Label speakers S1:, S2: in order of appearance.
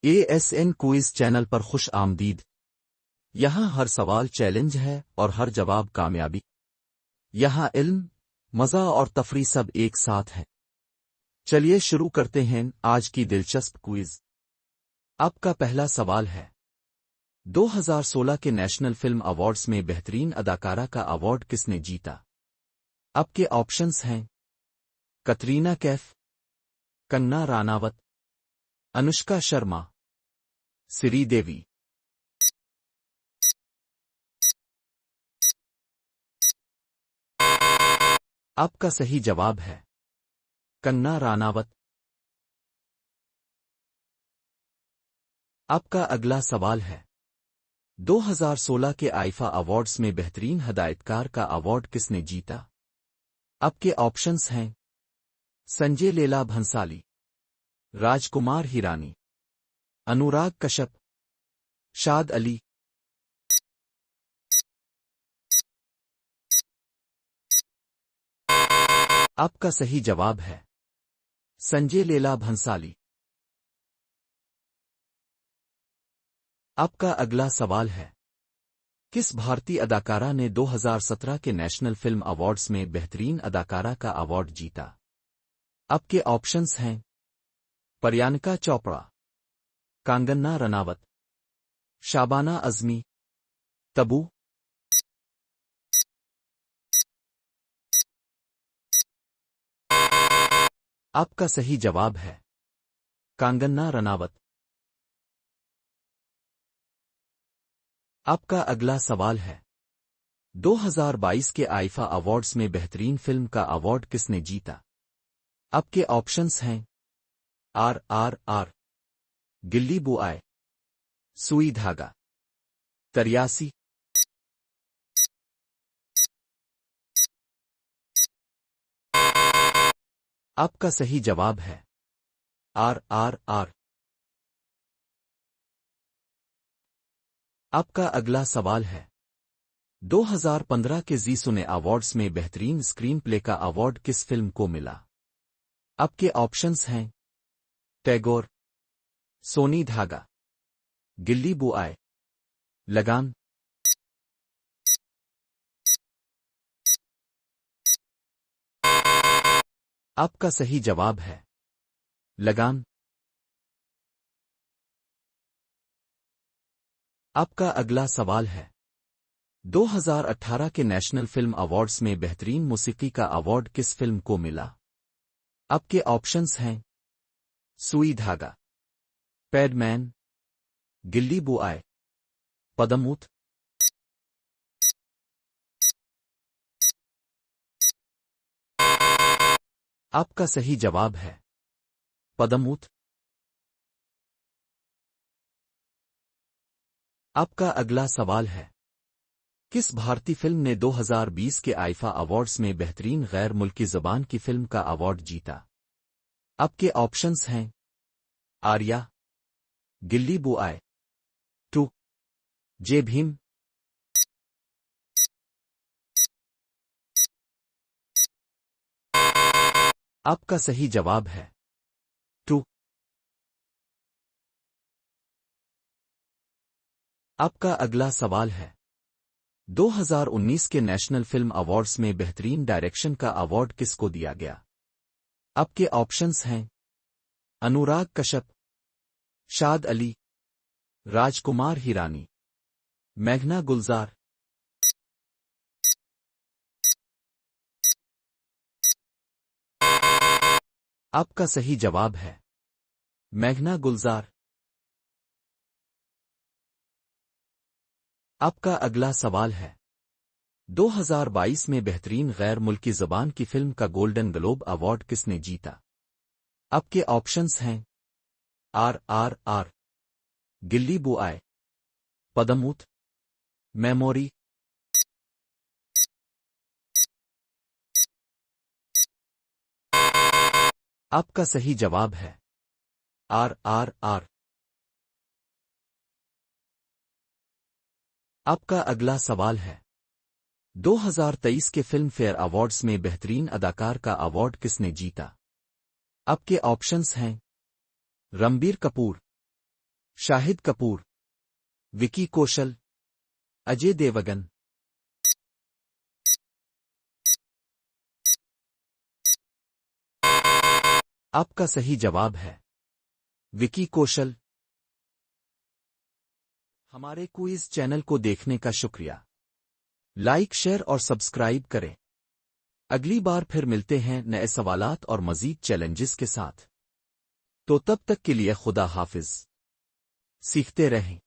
S1: ASN quiz channel पर खुश आमदीद। यहाँ हर सवाल चैलेंज है और हर जवाब कामयाबी। यहाँ इल्म, मजा और तफरी सब एक साथ है। चलिए शुरू करते हैं आज की दिलचस्प क्विज। आपका पहला सवाल है, 2016 के नेशनल फिल्म अवार्ड्स में बेहतरीन अदाकारा का अवार्ड किसने जीता? आपके ऑप्शंस हैं कतरीना कैफ, कंगना रानावत, अनुष्का शर्मा, श्रीदेवी। आपका सही जवाब है कंगना रानावत। आपका अगला सवाल है, 2016 के आईफा अवार्ड्स में बेहतरीन हदायतकार का अवार्ड किसने जीता? आपके ऑप्शंस हैं संजय लीला भंसाली, राजकुमार हिरानी, अनुराग कश्यप, शाद अली। आपका सही जवाब है संजय लीला भंसाली। आपका अगला सवाल है, किस भारतीय अदाकारा ने 2017 के नेशनल फिल्म अवार्ड्स में बेहतरीन अदाकारा का अवार्ड जीता? आपके ऑप्शंस हैं प्रियंका चोपड़ा, कंगना रनावत, शाबाना अज़मी, तबू। आपका सही जवाब है कंगना रनावत। आपका अगला सवाल है, 2022 के आईफा अवार्ड्स में बेहतरीन फिल्म का अवार्ड किसने जीता? आपके ऑप्शंस हैं RRR, गिल्ली बुआए, सुई धागा, 83। आपका सही जवाब है RRR। आपका अगला सवाल है, 2015 के जी सिने अवार्ड्स में बेहतरीन स्क्रीन प्ले का अवार्ड किस फिल्म को मिला? आपके ऑप्शंस हैं टैगोर, सोनी धागा, गिल्ली बुआए, लगान। आपका सही जवाब है लगान। आपका अगला सवाल है, 2018 के नेशनल फिल्म अवार्ड्स में बेहतरीन मौसीकी का अवार्ड किस फिल्म को मिला? आपके ऑप्शंस हैं सुई धागा, पैडमैन, गिल्ली बुआए, पदमूत। आपका सही जवाब है पदमूत। आपका अगला सवाल है, किस भारतीय फिल्म ने 2020 के आईफा अवार्ड्स में बेहतरीन गैर मुल्की ज़बान की फिल्म का अवार्ड जीता? आपके ऑप्शंस हैं आर्या, गिल्ली बुआए, टू, जे भीम। आपका सही जवाब है टू। आपका अगला सवाल है, 2019 के नेशनल फिल्म अवार्ड्स में बेहतरीन डायरेक्शन का अवार्ड किसको दिया गया? आपके ऑप्शंस हैं अनुराग कश्यप, शाद अली, राजकुमार हिरानी, मेघना गुलजार। आपका सही जवाब है मेघना गुलजार। आपका अगला सवाल है, 2022 में बेहतरीन गैर मुल्की ज़बान की फिल्म का गोल्डन ग्लोब अवार्ड किसने जीता? आपके ऑप्शंस हैं RRR, गिल्ली बुआए, पदमूत, मेमोरी। आपका सही जवाब है RRR। आपका अगला सवाल है, 2023 के फिल्म फेयर अवार्ड्स में बेहतरीन अदाकार का अवार्ड किसने जीता? आपके ऑप्शंस हैं रणबीर कपूर, शाहिद कपूर, विकी कौशल, अजय देवगन। आपका सही जवाब है विकी कौशल। हमारे क्विज चैनल को देखने का शुक्रिया। लाइक, शेयर और सब्सक्राइब करें। अगली बार फिर मिलते हैं नए सवालात और मजीद चैलेंजेस के साथ। तो तब तक के लिए खुदा हाफिज। सीखते रहें।